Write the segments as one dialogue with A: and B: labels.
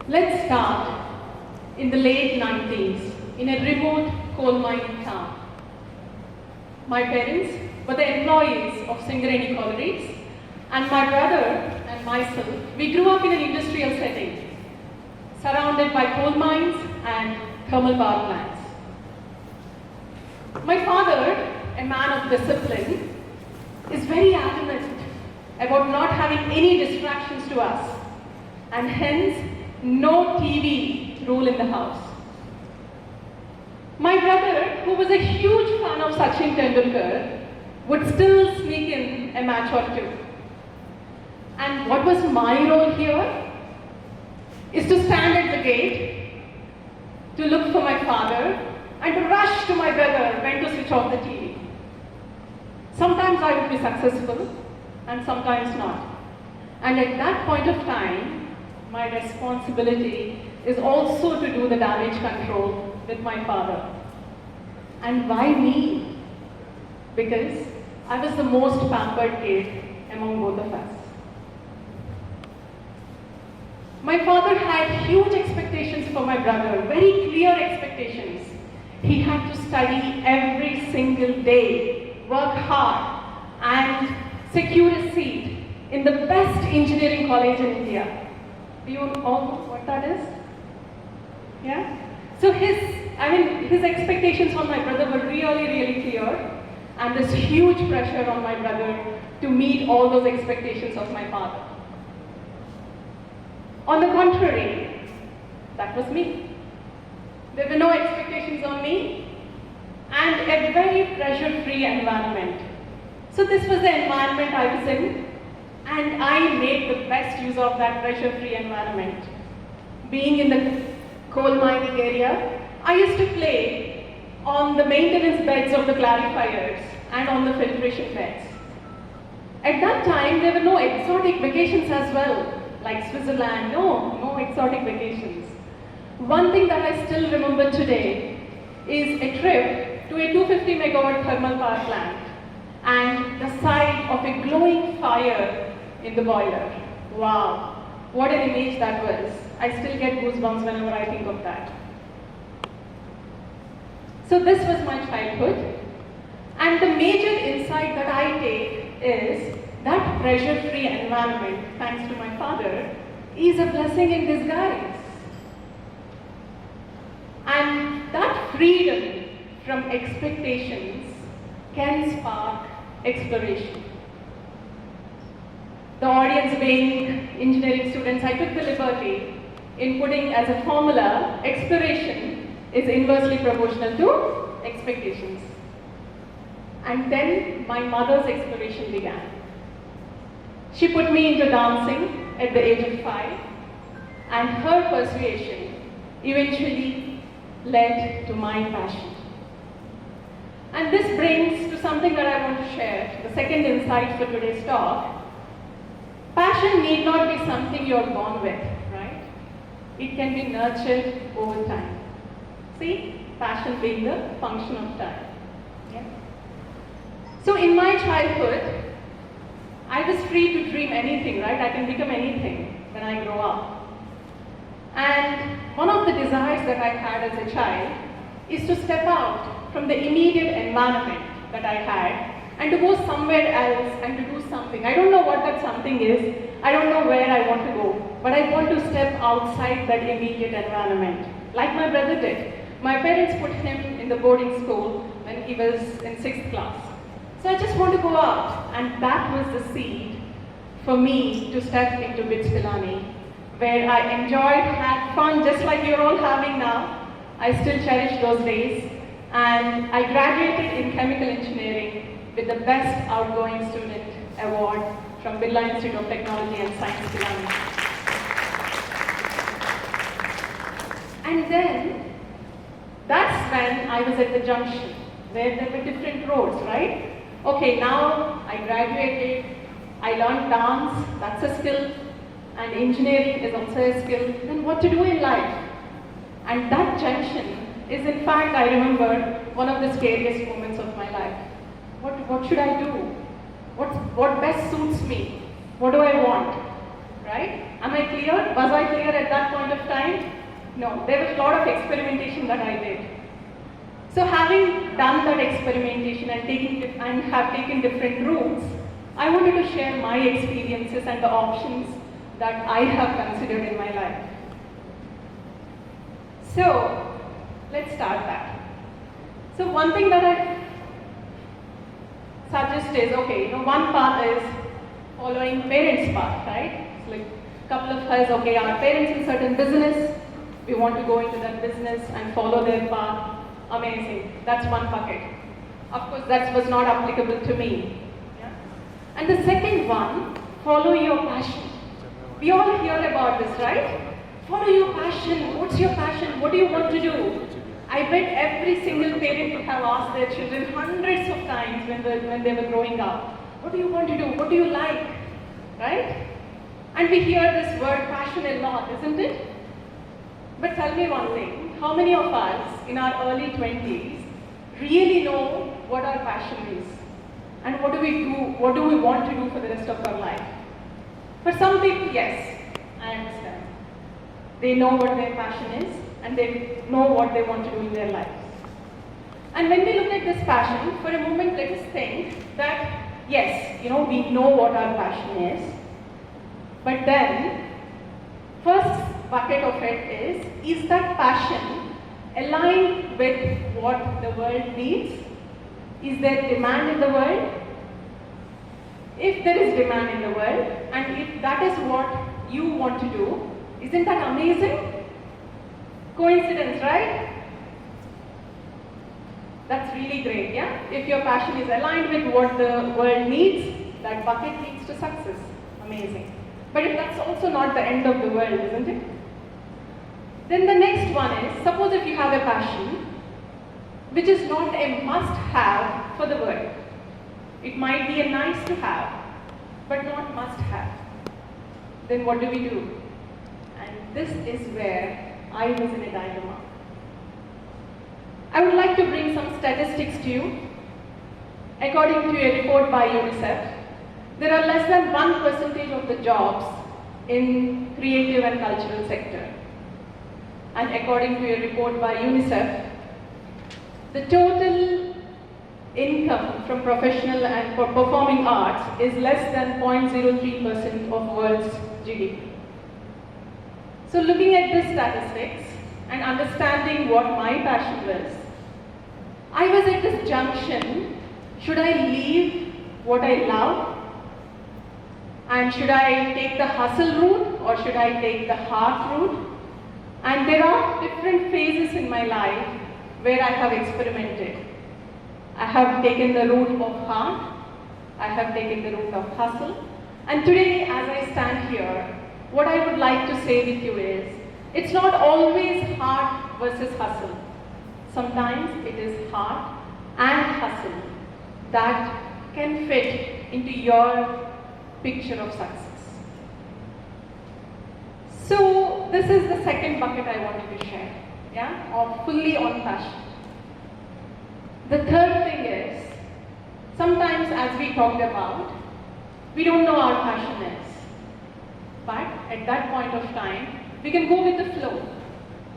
A: Let's start in the late 90s in a remote coal mining town. My parents were the employees of Singareni Collieries, and my brother and myself, we grew up in an industrial setting, surrounded by coal mines and thermal power plants. My father, a man of discipline, is very adamant about not having any distractions to us, and hence no TV rule in the house. My brother, who was a huge fan of Sachin Tendulkar, would still sneak in a match or two. And what was my role here? Is to stand at the gate, to look for my father, and to rush to my brother when to switch off the TV. Sometimes I would be successful, and sometimes not. And at that point of time, my responsibility is also to do the damage control with my father. And why me? Because I was the most pampered kid among both of us. My father had huge expectations for my brother, very clear expectations. He had to study every single day, work hard, and secure a seat in the best engineering college in India. Do you all know what that is? Yeah? So his expectations on my brother were really, really clear, and this huge pressure on my brother to meet all those expectations of my father. On the contrary, that was me. There were no expectations on me, and a very pressure-free environment. So this was the environment I was in, and I made the best use of that pressure-free environment. Being in the coal mining area, I used to play on the maintenance beds of the clarifiers and on the filtration beds. At that time, there were no exotic vacations as well, like Switzerland, no exotic vacations. One thing that I still remember today is a trip to a 250 megawatt thermal power plant and the sight of a glowing fire in the boiler. Wow, what an image that was. I still get goosebumps whenever I think of that. So this was my childhood, and the major insight that I take is that pressure-free environment, thanks to my father, is a blessing in disguise. And that freedom from expectations can spark exploration. The audience being engineering students, I took the liberty in putting as a formula, exploration is inversely proportional to expectations. And then my mother's exploration began. She put me into dancing at the age of 5, and her persuasion eventually led to my passion. And this brings to something that I want to share, the second insight for today's talk. Passion need not be something you're born with, right? It can be nurtured over time. See, passion being the function of time. Yeah? So in my childhood, I was free to dream anything, right? I can become anything when I grow up. And one of the desires that I had as a child is to step out from the immediate environment that I had and to go somewhere else and to do something. I don't know what that something is. I don't know where I want to go, but I want to step outside that immediate environment, like my brother did. My parents put him in the boarding school when he was in 6th class. So I just want to go out, and that was the seed for me to step into BITS Pilani, where I enjoyed, had fun, just like you're all having now. I still cherish those days, and I graduated in chemical engineering with the Best Outgoing Student Award from Birla Institute of Technology and Science, Pilani. And then, that's when I was at the junction, where there were different roads, right? Okay, now I graduated, I learned dance, that's a skill, and engineering is also a skill. Then what to do in life? And that junction is, in fact, I remember, one of the scariest moments of my life. What should I do? What best suits me? What do I want? right? Am I clear? Was I clear at that point of time? No, there was a lot of experimentation that I did. So having done that experimentation and have taken different routes, I wanted to share my experiences and the options that I have considered in my life. So let's start that. So one thing that I suggest is, okay, one path is following parents' path, right? It's like a couple of us, okay, our parents in certain business, we want to go into that business and follow their path. Amazing. That's one bucket. Of course, that was not applicable to me. Yeah? And the second one, follow your passion. We all hear about this, right? Follow your passion. What's your passion? What do you want to do? I bet every single parent would have asked their children hundreds of times when they were growing up, what do you want to do? What do you like? Right? And we hear this word passion a lot, isn't it? But tell me one thing, how many of us in our early 20s really know what our passion is? And what do we want to do for the rest of our life? For some people, yes, I understand. They know what their passion is and they know what they want to do in their lives. And when we look at this passion, for a moment let us think that, yes, we know what our passion is, but then, first bucket of it is that passion aligned with what the world needs? Is there demand in the world? If there is demand in the world, and if that is what you want to do, isn't that amazing? Coincidence, right? That's really great, yeah? If your passion is aligned with what the world needs, that bucket leads to success. Amazing. But if that's also not the end of the world, isn't it? Then the next one is, suppose if you have a passion, which is not a must-have for the world. It might be a nice-to-have, but not must-have. Then what do we do? And this is where I was in a dilemma. I would like to bring some statistics to you. According to a report by UNICEF, there are less than 1% of the jobs in creative and cultural sector. And according to a report by UNICEF, the total income from professional and performing arts is less than 0.03% of world's GDP. So looking at these statistics and understanding what my passion was, I was at this junction, should I leave what I love? And should I take the hustle route or should I take the heart route? And there are different phases in my life where I have experimented. I have taken the route of heart, I have taken the route of hustle. And today, as I stand here, what I would like to say with you is, it's not always heart versus hustle. Sometimes it is heart and hustle that can fit into your picture of success. So this is the second bucket I wanted to share, yeah, of fully on passion. The third thing is, sometimes as we talked about, we don't know our passion is. But at that point of time, we can go with the flow.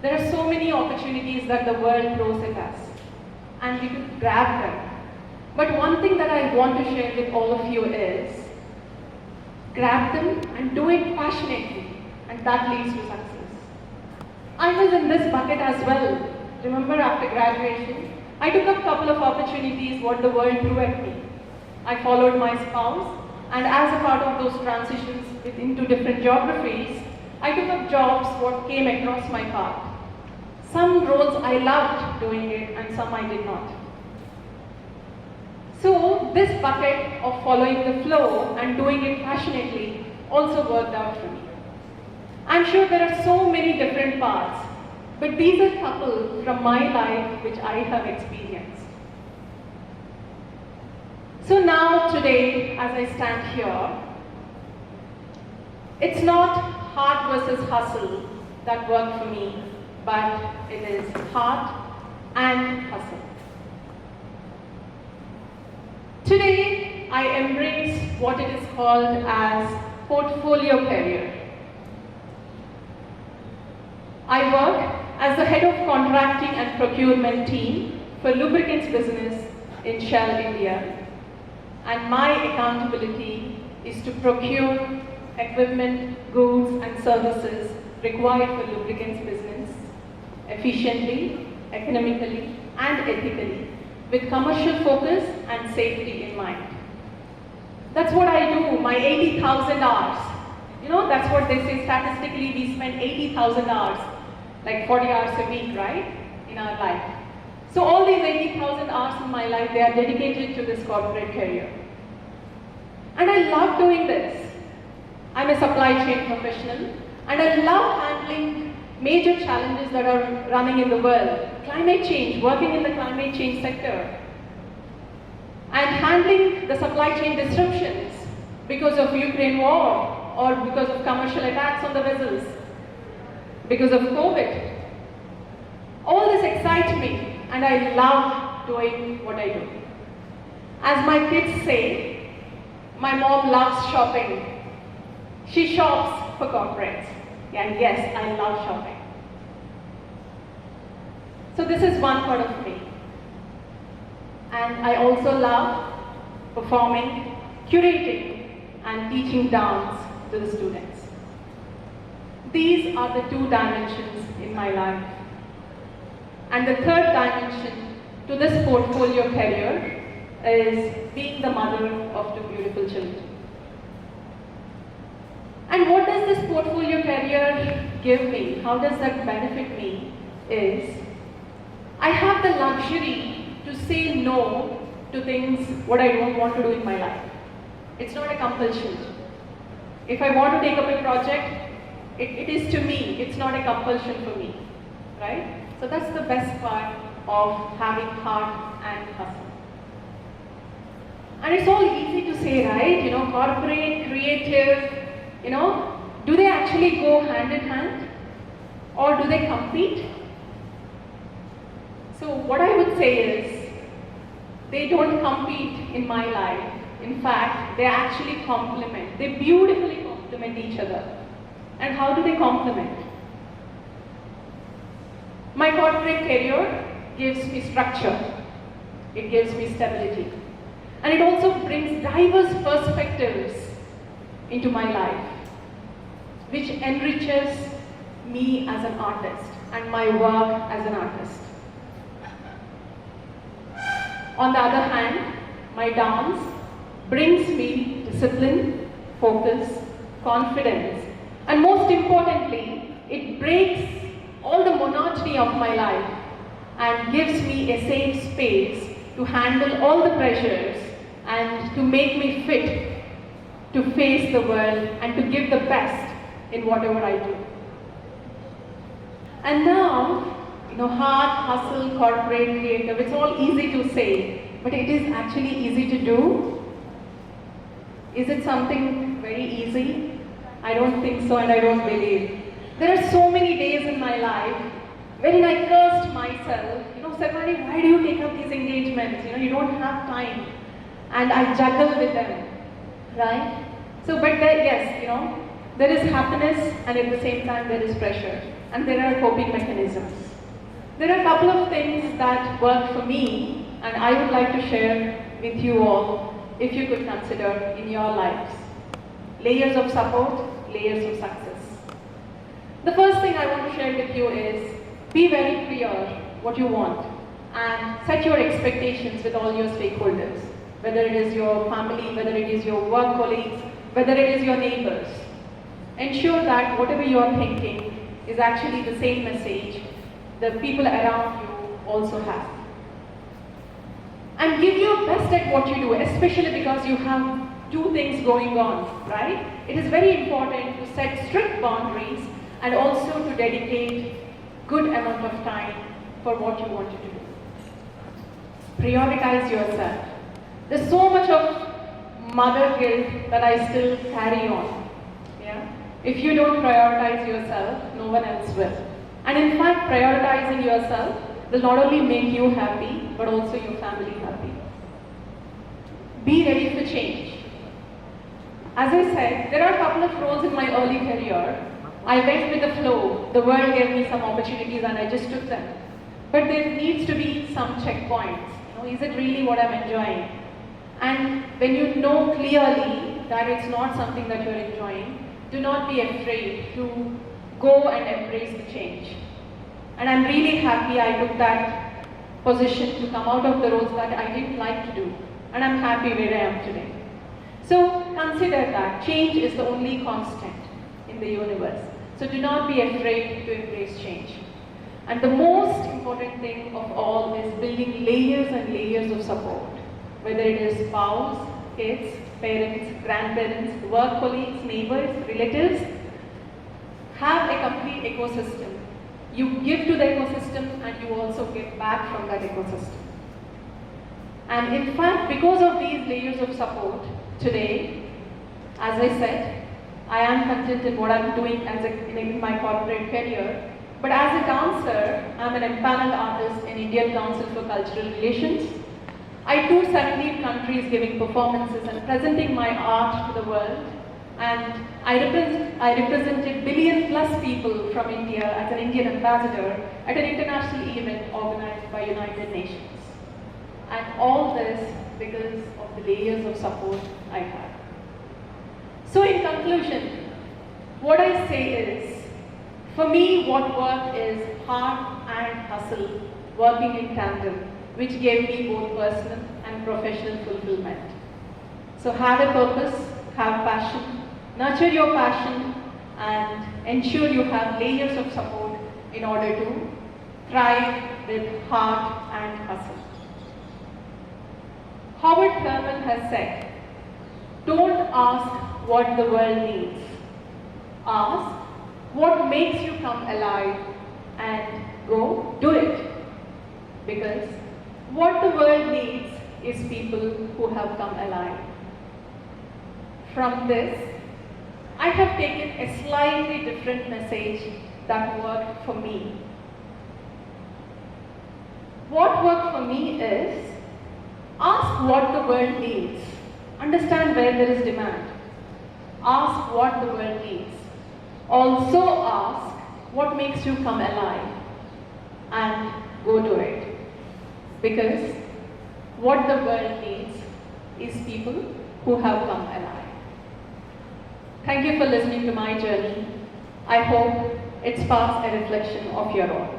A: There are so many opportunities that the world throws at us, and we can grab them. But one thing that I want to share with all of you is, grab them and do it passionately, and that leads to success. I was in this bucket as well. Remember, after graduation, I took a couple of opportunities what the world threw at me. I followed my spouse, and as a part of those transitions into different geographies, I took up jobs what came across my path. Some roles I loved doing it, and some I did not. So this bucket of following the flow and doing it passionately also worked out for me. I'm sure there are so many different paths, but these are a couple from my life which I have experienced. So now today, as I stand here, it's not heart versus hustle that worked for me, but it is heart and hustle. Today, I embrace what it is called as portfolio career. I work as the head of contracting and procurement team for lubricants business in Shell India. And my accountability is to procure equipment, goods and services required for lubricants business efficiently, economically and ethically with commercial focus and safety in mind. That's what I do, my 80,000 hours. You know, that's what they say statistically, we spend 80,000 hours, like 40 hours a week, right, in our life. So all these 80,000 hours in my life, they are dedicated to this corporate career. And I love doing this. I'm a supply chain professional, and I love handling major challenges that are running in the world. Climate change, working in the climate change sector, and handling the supply chain disruptions because of Ukraine war, or because of commercial attacks on the vessels, because of COVID. All this excites me, and I love doing what I do. As my kids say, my mom loves shopping. She shops for corporates. And yes, I love shopping. So this is one part of me. And I also love performing, curating, and teaching dance to the students. These are the two dimensions in my life. And the third dimension to this portfolio career is being the mother of two beautiful children. And what does this portfolio career give me? How does that benefit me? Is I have the luxury to say no to things what I don't want to do in my life. It's not a compulsion. If I want to take up a project, it is to me, it's not a compulsion for me, right? So that's the best part of having heart and hustle. And it's all easy to say, right? You know, corporate, creative, you know, do they actually go hand in hand? Or do they compete? So what I would say is, they don't compete in my life. In fact, they actually complement. They beautifully complement each other. And how do they complement? My corporate career gives me structure. It gives me stability. And it also brings diverse perspectives into my life, which enriches me as an artist and my work as an artist. On the other hand, my dance brings me discipline, focus, confidence, and most importantly, it breaks all the monotony of my life and gives me a safe space to handle all the pressures and to make me fit to face the world and to give the best in whatever I do. And now, you know, heart, hustle, corporate, creative, it's all easy to say, but it is actually easy to do. Is it something very easy? I don't think so, and I don't believe. There are so many days in my life wherein I cursed myself, you know, Sarvani, why do you take up these engagements? You know, you don't have time. And I juggle with them, right? So, but there, yes, you know, there is happiness and at the same time there is pressure. And there are coping mechanisms. There are a couple of things that work for me and I would like to share with you all if you could consider in your lives. Layers of support, layers of success. The first thing I want to share with you is be very clear what you want and set your expectations with all your stakeholders, whether it is your family, whether it is your work colleagues, whether it is your neighbors. Ensure that whatever you are thinking is actually the same message the people around you also have. And give your best at what you do, especially because you have two things going on, right? It is very important to set strict boundaries and also to dedicate good amount of time for what you want to do. Prioritize yourself. There's so much of mother guilt that I still carry on. Yeah? If you don't prioritize yourself, no one else will. And in fact, prioritizing yourself will not only make you happy, but also your family happy. Be ready for change. As I said, there are a couple of roles in my early career I went with the flow. The world gave me some opportunities and I just took them. But there needs to be some checkpoints. Is it really what I'm enjoying? And when you know clearly that it's not something that you're enjoying, do not be afraid to go and embrace the change. And I'm really happy I took that position to come out of the roles that I didn't like to do. And I'm happy where I am today. So consider that change is the only constant in the universe. So do not be afraid to embrace change. And the most important thing of all is building layers and layers of support. Whether it is spouse, kids, parents, grandparents, work colleagues, neighbors, relatives, have a complete ecosystem. You give to the ecosystem and you also give back from that ecosystem. And in fact, because of these layers of support, today, as I said, I am content in what I'm doing in my corporate career. But as a dancer, I'm an empaneled artist in Indian Council for Cultural Relations. I toured 17 countries giving performances and presenting my art to the world. And I represented billion+ people from India as an Indian ambassador at an international event organized by United Nations. And all this because of the layers of support I have. So in conclusion, what I say is, for me, what work is heart and hustle, working in tandem, which gave me both personal and professional fulfillment. So have a purpose, have passion, nurture your passion, and ensure you have layers of support in order to thrive with heart and hustle. Howard Thurman has said, don't ask what the world needs. Ask what makes you come alive and go do it. Because what the world needs is people who have come alive. From this, I have taken a slightly different message that worked for me. What worked for me is, ask what the world needs. Understand where there is demand. Ask what the world needs. Also ask what makes you come alive and go do it. Because what the world needs is people who have come alive. Thank you for listening to my journey. I hope it sparks a reflection of your own.